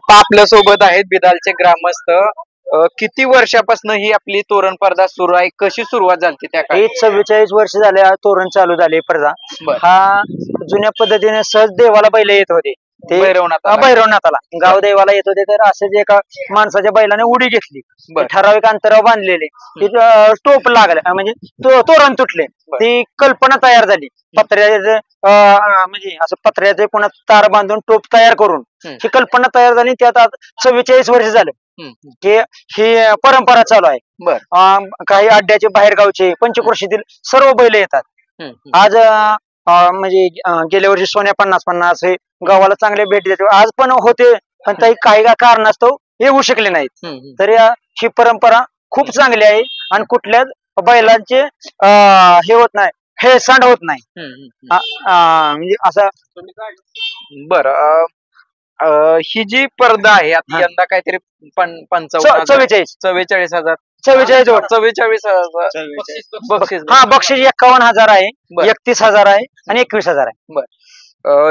आता आपल्या सोबत आहेत बिदालचे ग्रामस्थ. किती वर्षापासून ही आपली तोरण स्पर्धा सुरू आहे, कशी सुरुवात झाली त्या काळी? 44 वर्ष झाले तोरण चालू झाले स्पर्धा. बरं. हा जुन्या पद्धतीने सहज देवाला बैल येत होते ते भैरवनाथाला गाव देवाला येत होते. तर असंच एका माणसाच्या बैलाने उडी घेतली, ठराविक अंतरावर बांधलेले टोप लागले म्हणजे तोरण तुटले. ती कल्पना तयार झाली पत्र्याचे म्हणजे असं पत्र्याचे पुन्हा तार बांधून टोप तयार करून ही कल्पना तयार झाली. त्यात 44 वर्ष झाले ही परंपरा चालू आहे. काही अड्ड्याचे बाहेरगावचे पंचक्रोशीतील सर्व बैल येतात. आज म्हणजे गेल्या वर्षी सोन्या 50-50 हे गावाला चांगले भेट देते. आज पण होते, पण काही कारणास्तव येऊ शकले नाहीत. तर ही परंपरा खूप चांगली आहे आणि कुठल्याच बैलांचे हे होत नाही, हेळसांड होत नाही म्हणजे असं. बरं, ही जी स्पर्धा आहे आता यंदा काहीतरी 44 44,000 बक्षीस. हा, बक्षीस 51,000 आहे, 31,000 आहे आणि 21,000 आहे. बरं,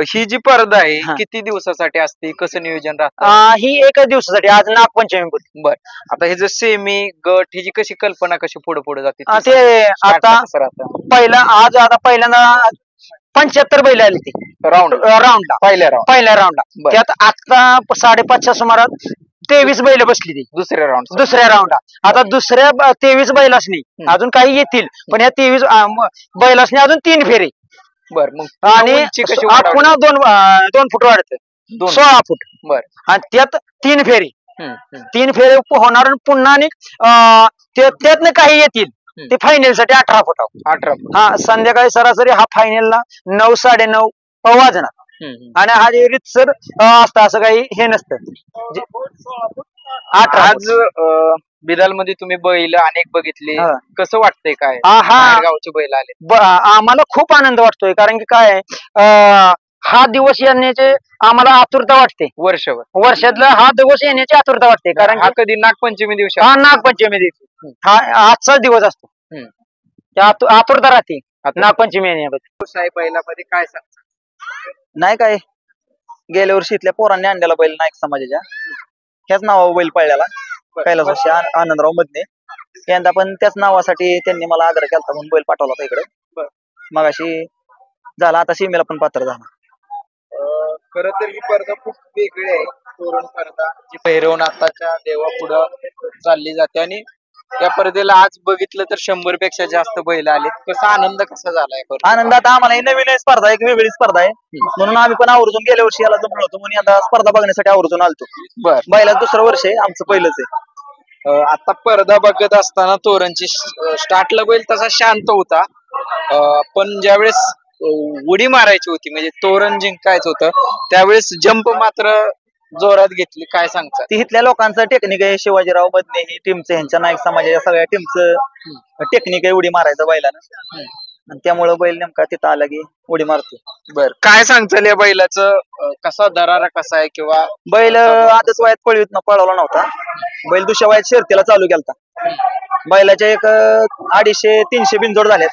ही जी स्पर्धा आहे किती दिवसासाठी असते, कसं नियोजन राहतं? ही एकच दिवसासाठी, आज नागपंचमी. बर, आता हे जे सेमी गट ही जी कशी कल्पना कशी पुढे पुढे जाते ते आता पहिल्यांदा 75 बैल आली ती राऊंडला, पहिल्या राऊंडला. त्यात आता 5:30च्या सुमारात 23 बैल बसली ती दुसऱ्या राऊंडला. आता दुसऱ्या 23 बैलासनी अजून काही येतील, पण ह्या 23 बैलासनी अजून 3 फेरे. बर, मग आणि पुन्हा 2 फूट वाढत 16 फूट. बर, आणि त्यात 3 फेरी 3 फेरे होणार. पुन्हा आणि त्यातनं काही येतील ते फायनल साठी 18 फुट. हा, संध्याकाळी सरासरी हा फायनलला 9-9:30 वाजणार. आणि हा जे रितसर असतं असं काही हे नसतं. आज बिदाल मध्ये तुम्ही बैल अनेक बघितले, कसं वाटतंय? काय गावचे बैल आले, आम्हाला खूप आनंद वाटतोय. कारण की काय हा दिवस येण्याचे आम्हाला आतुरता वाटते. वर्षातला हा दिवस येण्याची आतुरता वाटते. कारण हा कधी नागपंचमी दिवशी, नागपंचमी दिवशी हा आजचाच दिवस असतो. त्या आतुरता राहते नागपंचमी येण्याबद्दल. बैलामध्ये काय सांगता? नाही काय, गेल्या वर्षी इथल्या पोरांनी आणलेला बैल नाईक समाजाच्या, ह्याच नावावर बैल पळल्याला, कैलासवासी आनंदराव मधने. यंदा पण त्याच नावासाठी त्यांनी मला आग्रह केला म्हणून बैल पाठवला होता इकडे. मग अशी झाला, आता सीमेला पण पात्र झाला. खर तर ही स्पर्धा खूप वेगळी आहे, तोरण स्पर्धा जी भैरवनाथाच्या देवापुढं चालली जाते. आणि त्या स्पर्धेला आज बघितलं तर 100 पेक्षा जास्त बैल आले. कसा आनंद कसा झालाय? आनंद आता आम्हाला ही नवीन स्पर्धा, एक वेगळी स्पर्धा आहे म्हणून आम्ही पण आवर्जून गेल्या वर्षी याला जमलो होतो म्हणून आता स्पर्धा बघण्यासाठी आवर्जून आलतो. बैलाचं दुसरं वर्ष आहे, आमचं पहिलंच आहे. आता स्पर्धा बघत असताना तोरणची स्टार्टला बैल तसा शांत होता, पण ज्यावेळेस उडी मारायची होती म्हणजे तोरण जिंकायचं होतं त्यावेळेस जंप मात्र जोरात घेतली. काय सांगता? ती इथल्या लोकांचं टेक्निक आहे. शिवाजीराव मधने ही टीमचं, ह्यांच्या नाईक समाजाच्या सगळ्या टीमचं टेक्निक आहे उडी मारायचं बैलानं. आणि त्यामुळे बैल नेमका तिथं आला की उडी मारतो. बर, काय सांगताल या बैलाचं, कसा दरारा कसा आहे? किंवा बैल आजच वयात पळवीत पळवला नव्हता, बैल दुसऱ्या वयात शर्तीला चालू केलता. बैलाच्या एक 250-300 बिनजोड झाल्यात.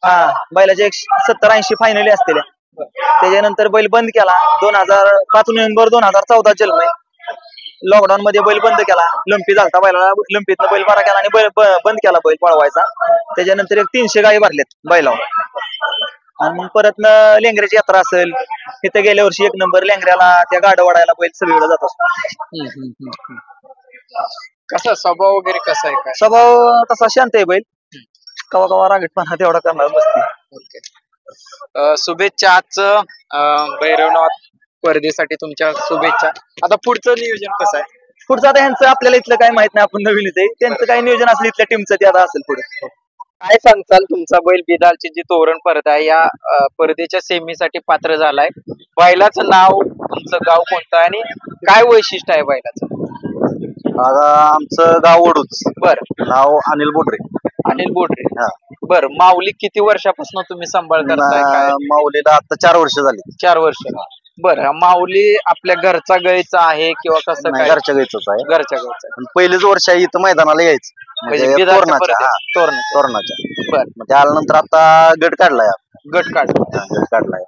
हा, बैलाच्या 70-80 फायनली असतील. त्याच्यानंतर बैल बंद केला 5 नोव्हेंबर 2014 जन्म आहे. लॉकडाऊन मध्ये बैल बंद केला, लंपी झालता बैलाला, लंपीतनं बैल बरा केला आणि बंद केला बैल पळवायचा. त्याच्यानंतर 300 गायी भरल्यात बैलावर. आणि मग परत लेंगऱ्याची यात्रा असेल, तिथे गेल्या वर्षी 1 नंबर लेंगऱ्याला त्या गाडवाडायला बैल सगळीकडे जात असतो. कसा स्वभाव वगैरे कसा आहे? स्वभाव तसा शांत आहे बैल, कवा कवा रागीटपणा तेवढा करणार नसते. शुभेच्छा आजचं भैरवनाथ स्पर्धेसाठी, तुमच्या शुभेच्छा. आता पुढचं नियोजन कसं आहे? पुढचं आता ह्यांचं आपल्याला इथलं काही माहित नाही, आपण नवीनच आहे. त्यांचं काही नियोजन असेल इथल्या टीमचं ते आता असेल पुढे. काय सांगताल? तुमचा बैल बिदालची जी तोरण स्पर्धा आहे या स्पर्धेच्या सेमीसाठी पात्र झालाय. बैलाचं नाव, तुमचं गाव कोणतं आणि काय वैशिष्ट्य आहे बैलाचं? आता आमचं गाव वडूच. बर, नाव अनिल बोडरे. अनिल बोडरे. बर, माऊली किती वर्षापासून तुम्ही सांभाळ करताय? माऊलीला आता 4 वर्ष झाली. 4 वर्ष. बरं, माऊली आपल्या घरचा गायचा आहे किंवा कसं? घरच्या गायच आहे. घरच्या गायचा. पहिलेच वर्ष आहे इथं मैदानाला यायचं म्हणजे तोरणाच्या. बर, मग त्यानंतर आता गट काढलाय. गट काढलाय.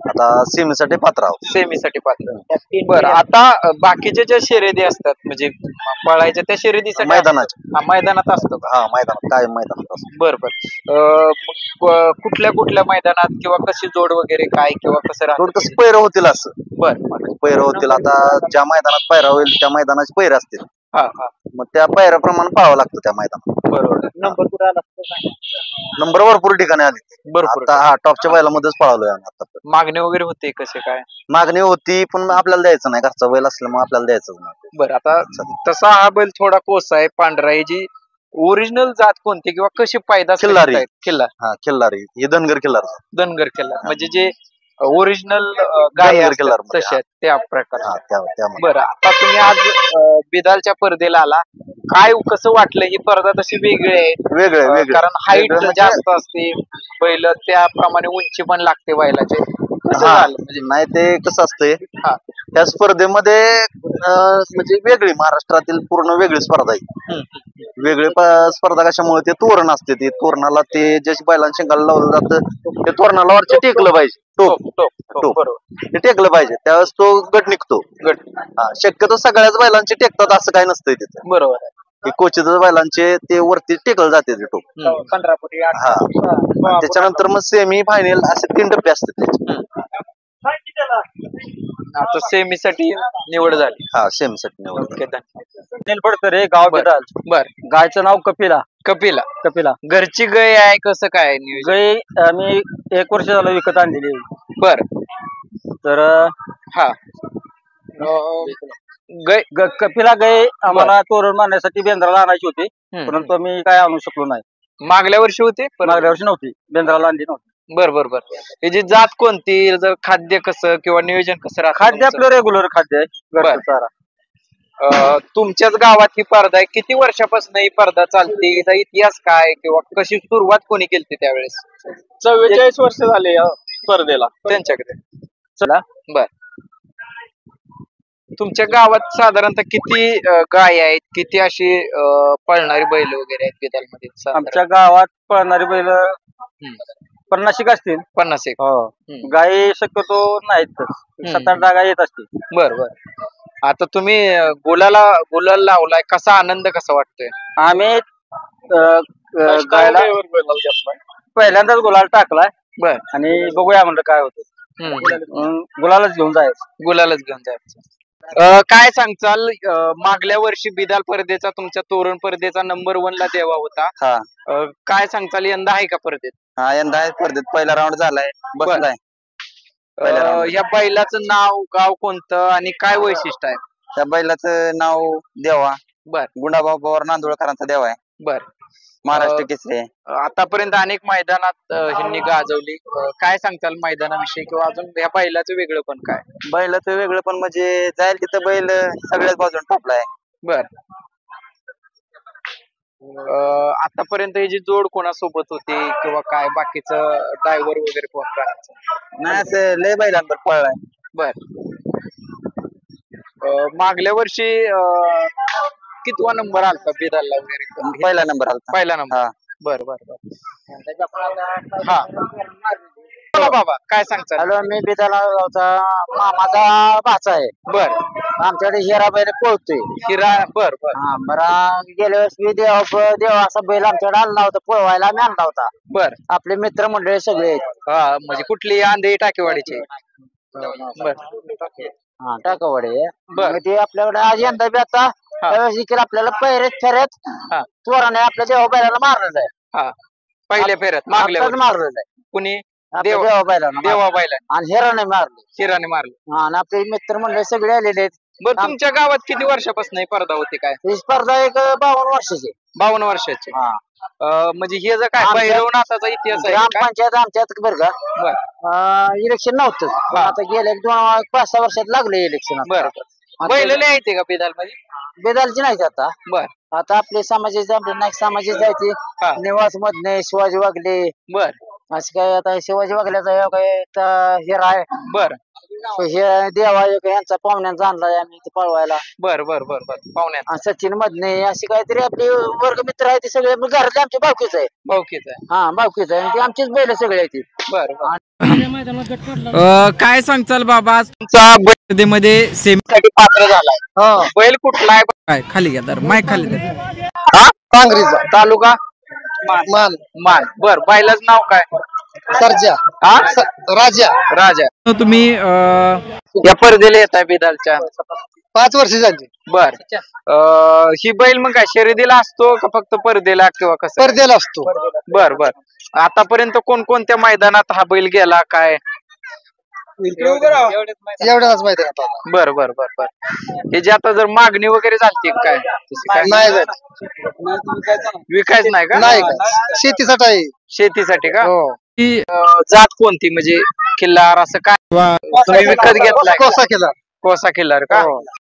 आता सेमीसाठी पात्र आहोत. सेमीसाठी पात्र. बरं, आता बाकीच्या ज्या शर्यती असतात म्हणजे पळायच्या त्या शर्यतीसाठी मैदानाच्या मैदानात असतो का? हा मैदानात काय मैदानात असतो. बर बर. कुठल्या कुठल्या मैदानात किंवा कशी जोड वगैरे काय किंवा कसं थोडं राहतं? कसं पैर होतील असं बर. पैर होतील. आता ज्या मैदानात पैरा होईल त्या मैदानाचे पैर असतील हा हा. मग त्या पैराप्रमाणे पाहावं लागतं त्या मैदानात. बरोबर. नंबर कुठे आला नंबर भरपूर ठिकाणी आली. भरपूर. आता हा टॉपच्या बैलामध्येच पळालोय आम्ही आता. मागणी वगैरे होते कसे काय? मागणी होती पण आपल्याला द्यायचं नाही, घरचा बैल असल्यामुळे आपल्याला द्यायचं नाही. बरं, आता तसा हा बैल थोडा कोसा आहे, पांढरा आहे. जी ओरिजिनल जात कोणती किंवा कशी पैदास कशी खिल्लारी. आहेत? खिल्लार. हा खिल्लारी हे धनगर खिल्लार. धनगर खिल्लार म्हणजे जे ओरिजिनल गाय धनगर असतात खिल्लार मध्ये. तशा आहेत, त्या प्रकार. हा त्यामध्ये बरं, आता तुम्ही आज बिदालच्या पर्देला आला, काय कसं वाटलं? ही पर्दा तशी वेगळी आहे वेगळे वेगळे कारण हाईट वेगळं म्हणजे- जास्त असते बैल, त्याप्रमाणे उंची पण लागते बैलाचे. कसं हा, झालं म्हणजे? नाही ते कसं असतंय हा. त्या स्पर्धेमध्ये म्हणजे वेगळी महाराष्ट्रातील पूर्ण वेगळी स्पर्धा आहे. वेगळी स्पर्धा कशामुळे ते तोरण असते, ते तोरणाला ते जशी बैलांच्या शिंगाला लावलं जातं ते तोरणाला वरचे टेकलं पाहिजे. टोप टोप. बरोबर. ते टेकलं पाहिजे त्यावेळेस तो गट निघतो. गट. हा, शक्यतो सगळ्याच बैलांचे टेकतात असं काही नसतंय तिथं. बरोबर आहे. हे क्वचितच बैलांचे ते वरती टेकलं जाते ते टोप. 15 फुटी हा. आणि त्याच्यानंतर मग सेमी फायनल असे 3 टप्पे असतात त्याचे. आता सेमी साठी निवड झाली. हा सेमी साठी निवड. ओके, धन्यवाद. अनिल फडतरे, गाव बिदाल. बर. गायचं नाव कपिला. कपिला घरची गाय आहे, कसं काय नियोजन? गाय आम्ही 1 वर्ष झालं विकत आणलेली. बर. तर हा. गाय कपिला गाय आम्हाला तोरण मारण्यासाठी बेंद्राला आणायची होती, परंतु आम्ही काय आणू शकलो नाही. मागल्या वर्षी होते पण मागल्या वर्षी नव्हती, बेंद्राला आणली नव्हती. बर बर बर. याची जात कोणती, जर खाद्य कसं किंवा नियोजन कसं राहतं? खाद्य आपलं रेग्युलर खाद्य आहे, घरचं चारा. तुमच्याच गावात ही स्पर्धा आहे, किती वर्षापासून ही स्पर्धा चालते? याचा इतिहास काय किंवा कशी सुरुवात कोणी केली त्यावेळेस? 44 वर्ष झाले या स्पर्धेला त्यांच्याकडे. चला. बर. तुमच्या गावात साधारणतः किती गाय आहेत, किती अशी पळणारी बैल वगैरे आहेत बिदालमध्ये? आमच्या गावात पळणारी बैल 50 असतील. 50 एक. हो. गाई शक्यतो नाहीत, 7-8 गाय येत असतील. बर बर. आता तुम्ही गुलाल लावलाय, कसा आनंद कसा वाटतोय? आम्ही गायला पहिल्यांदाच गुलाल टाकलाय. बर. आणि बघूया म्हणलं काय होतं. गुलालच घेऊन जायचं. काय सांगचाल? मागल्या वर्षी बिदाल पर्देचा, तुमच्या तोरण पर्देचा नंबर 1 ला देवा होता. काय सांगचाल, यंदा आहे का पर्देत? हा यंदा आहे स्पर्धेत पहिला राऊंड झालाय, बसलाय. या बैलाचं नाव, गाव कोणतं आणि काय वैशिष्ट्य आहे? त्या बैलाचं नाव देवा. बर. गुंडाभाऊ पवार नांदुळकरांचा देवा आहे. बर. महाराष्ट्र केसरी आहे. आतापर्यंत अनेक मैदानात ह्यांनी गाजवली. काय सांगताल मैदानाविषयी किंवा अजून या बैलाचं वेगळं पण काय? बैलाचं वेगळं पण म्हणजे जाईल तिथं बैल सगळ्याच बाजून टोपलाय. बर. आतापर्यंत ही जी जोड कोणासोबत होती किंवा काय बाकीचं ड्रायव्हर वगैरे कोण करायचं? नाही असं लय बैलांवर पळलाय. बर. मागल्या वर्षी कितवा नंबर आलता बिदालला वगैरे? पहिला नंबर आलता. पहिला नंबर. हा. बर बर बर. हा. बोला बाबा, काय सांगता? हॅलो, मी बिदाला गावचा मामाचा भाचा आहे. बर. आमच्याकडे हिरा बैल पळतोय. हिरा. बर बर. हा, बरं गेल्या वेळेस मी देव असा बैल आमच्याकडे आणला होता, पळवायला आम्ही आणला होता. बर. आपले मित्र मंडळी सगळे आहेत. हा, म्हणजे कुठली? आंधळी टाकेवाडीची. बर. हा, टाकावाडी. बर. ते आपल्याकडे आज यंदा बी आता त्यावेळेस देखील आपल्याला पहिरेच फेऱ्यात हा. चोराने आपल्या देवा बैलाला मारलं आहे. हा, पहिल्या फेऱ्यात मागल्या वर्षी. मारलं आहे कुणी? देवा बैलाला. देवा बैला आणि हिराने मारलं. हिराने मारलं. आणि आपले मित्र मंडळी सगळे आलेले आहेत. बर. तुमच्या गावात किती वर्षापासून ही स्पर्धा होती काय? ही स्पर्धा एक 52 वर्षाची. 52 वर्षाची. हा. म्हणजे हे जर काय भैरवनाथाचा इतिहास आहे का? ग्रामपंचायत आमच्यात बरं का बर. इलेक्शन नव्हतं, पण आता गेल्या 5-6 वर्षात लागले इलेक्शन. बर. बैल लिहायचे का बिदाल मध्ये? बेदालची नाही आता. बर. आता आपले समाजाचे, आपले नाईक समाजाचे जायचे. निवास मधने शिवाजी वागले. बर. असं काय आता शिवाजी वागल्याचा काय हिरा आहे. बर. हे देवा यांचा पाहुण्यांचा आणलाय आम्ही इथे पळवायला. बर बर बर बर पाहुण्यात आणि सचिन मधने अशी काहीतरी आपले वर्गमित्र आहे ते सगळे घरातले आमचे भावकीच आहे. भाऊकीच आहे. हा भावकीच आहे आणि ते आमचीच बैल सगळे आहेत. बर काय सांगचाल बाबा आज तुमचा बैलमध्ये सेमीसाठी पात्र झालाय. बैल कुठला आहे? काय खाली घ्या तर माईक खाली द्या. हा कांगरीचा तालुका मान मान. बर बैलाच नाव काय? सर्जा हा राजा. राजा. तुम्ही या परदेला येत आहे बिदालच्या 5 वर्ष झाली. बर ही बैल मग काय शर्यतीला असतो का फक्त परदेला किंवा कसं? परदेला असतो. बर बर आतापर्यंत कोणकोणत्या मैदानात हा बैल गेला काय? एवढ्याच माहिती आहे. बर बर बर बर हे जे आता जर मागणी वगैरे झाली काय तशी काय? नाही विकायच नाही का? नाही शेतीसाठी आहे. शेतीसाठी का? ही जात कोणती म्हणजे किल्लार असं काय तुम्ही विकत घेतलाय? कोसा केला. कोसा किल्लार का?